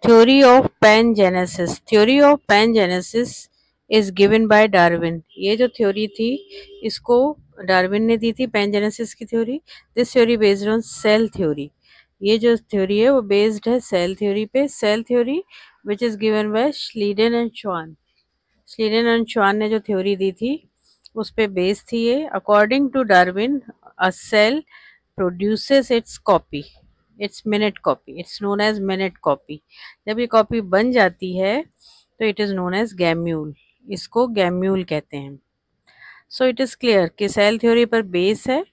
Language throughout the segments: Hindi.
Theory of pangenesis. Theory of pangenesis is given by Darwin. ये जो थ्योरी थी इसको डार्विन ने दी थी, पैनजेनेसिस की theory. This theory based on cell theory. ये जो थ्योरी है वो बेस्ड है सेल थ्योरी पे। Cell theory which is given by Schleiden and Schwann. Schleiden and श्वान ने जो थ्योरी दी थी उस पे बेस थी ये। According to Darwin a cell produces its copy, its minute copy, it's known as minute copy. जब ये कॉपी बन जाती है तो it is known as gemmule, इसको गैम्यूल कहते हैं। सो इट इज़ क्लियर कि सेल थ्योरी पर बेस है।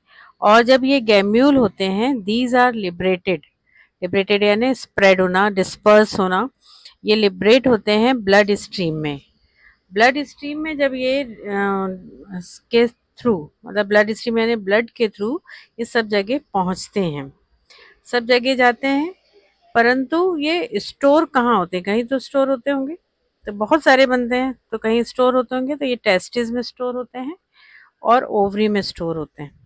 और जब ये गैम्यूल होते हैं दीज आर लिबरेटेड, लिबरेटेड यानी स्प्रेड होना, डिस्पर्स होना। ये लिबरेट होते हैं ब्लड स्ट्रीम में। ब्लड स्ट्रीम में जब ये के थ्रू, मतलब ब्लड स्ट्रीम यानी ब्लड के थ्रू ये सब जगह पहुंचते हैं, सब जगह जाते हैं। परंतु ये स्टोर कहाँ होते हैं? कहीं तो स्टोर होते होंगे, तो बहुत सारे बनते हैं तो कहीं स्टोर होते होंगे। तो ये टेस्टिस में स्टोर होते हैं और ओवरी में स्टोर होते हैं।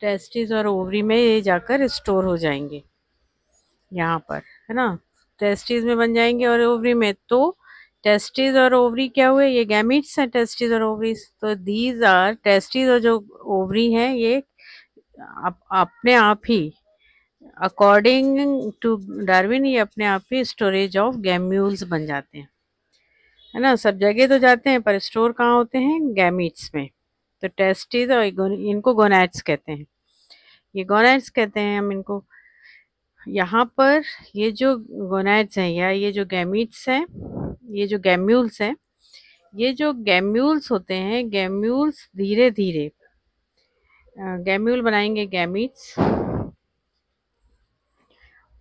टेस्टिस और ओवरी में ये जाकर स्टोर हो जाएंगे यहाँ पर, है ना। टेस्टिस में बन जाएंगे और ओवरी में। तो टेस्टिस और ओवरी क्या हुए? ये गैमीट्स हैं, टेस्टिस और ओवरीज। तो दीज आर टेस्टिस और जो ओवरी हैं ये अपने आप ही, अकॉर्डिंग टू डार्विन, ये अपने आप ही स्टोरेज ऑफ गैम्यूल्स बन जाते हैं, है ना। सब जगह तो जाते हैं पर स्टोर कहाँ होते हैं? गैमीट्स में। तो टेस्टिस और इनको गोनैड्स कहते हैं, ये गोनैड्स कहते हैं हम इनको। यहाँ पर ये जो गोनैड्स हैं या ये जो गैमीट्स हैं, ये जो गैम्यूल्स हैं, ये जो गैम्यूल्स होते हैं, गैम्यूल्स धीरे धीरे गैम्यूल बनाएंगे गैमीट्स।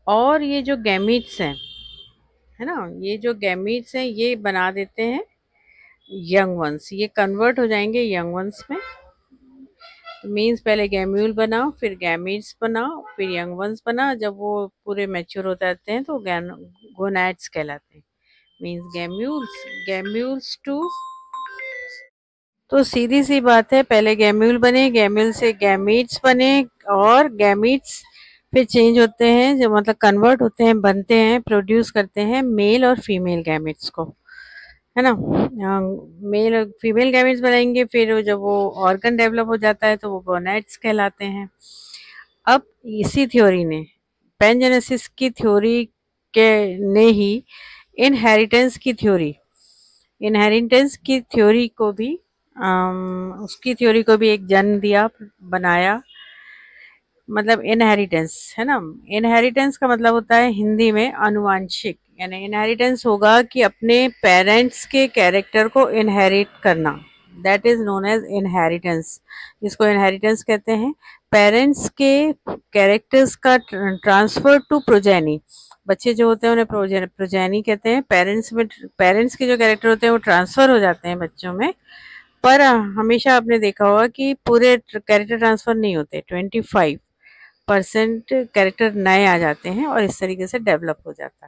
और ये जो गैमीट्स हैं, है ना, ये जो गैमीट्स हैं ये बना देते हैं यंग वंस, ये कन्वर्ट हो जाएंगे यंग वंस में। तो मीन्स पहले गैम्यूल बनाओ, फिर गैमीट्स बनाओ, फिर यंग वंस बनाओ। जब वो पूरे मैच्योर हो जाते हैं तो गोनैड्स कहलाते हैं। Means gemmules, gemmules too. तो सीधी सी बात है, पहले गैम्यूल बने, गैम्यूल से गैमीट्स बने, और गैमीट्स फिर चेंज होते हैं, जो मतलब कन्वर्ट होते हैं, बनते हैं, प्रोड्यूस करते हैं मेल और फीमेल गैमेट्स को, है ना। मेल और फीमेल गैमेट्स बनाएंगे, फिर जब वो ऑर्गन डेवलप हो जाता है तो वो गोनैड्स कहलाते हैं। अब इसी थ्योरी ने, पैनजेनेसिस की थ्योरी के ने ही इनहेरिटेंस की थ्योरी, इनहेरिटेंस की थ्योरी को भी उसकी थ्योरी को भी एक जन्म दिया, बनाया। मतलब इनहेरिटेंस, है ना। इनहेरिटेंस का मतलब होता है हिंदी में अनुवांशिक, यानी इनहेरिटेंस होगा कि अपने पेरेंट्स के कैरेक्टर को इनहेरिट करना, that is known as inheritance. इसको इनहेरिटेंस कहते हैं। पेरेंट्स के कैरेक्टर्स का ट्रांसफर टू प्रोजेनी, बच्चे जो होते हैं उन्हें प्रोजेनी कहते हैं। पेरेंट्स में, पेरेंट्स के जो कैरेक्टर होते हैं वो ट्रांसफर हो जाते हैं बच्चों में। पर हमेशा आपने देखा होगा कि पूरे कैरेक्टर ट्रांसफर नहीं होते, 25% कैरेक्टर नए आ जाते हैं और इस तरीके से डेवलप हो जाता है।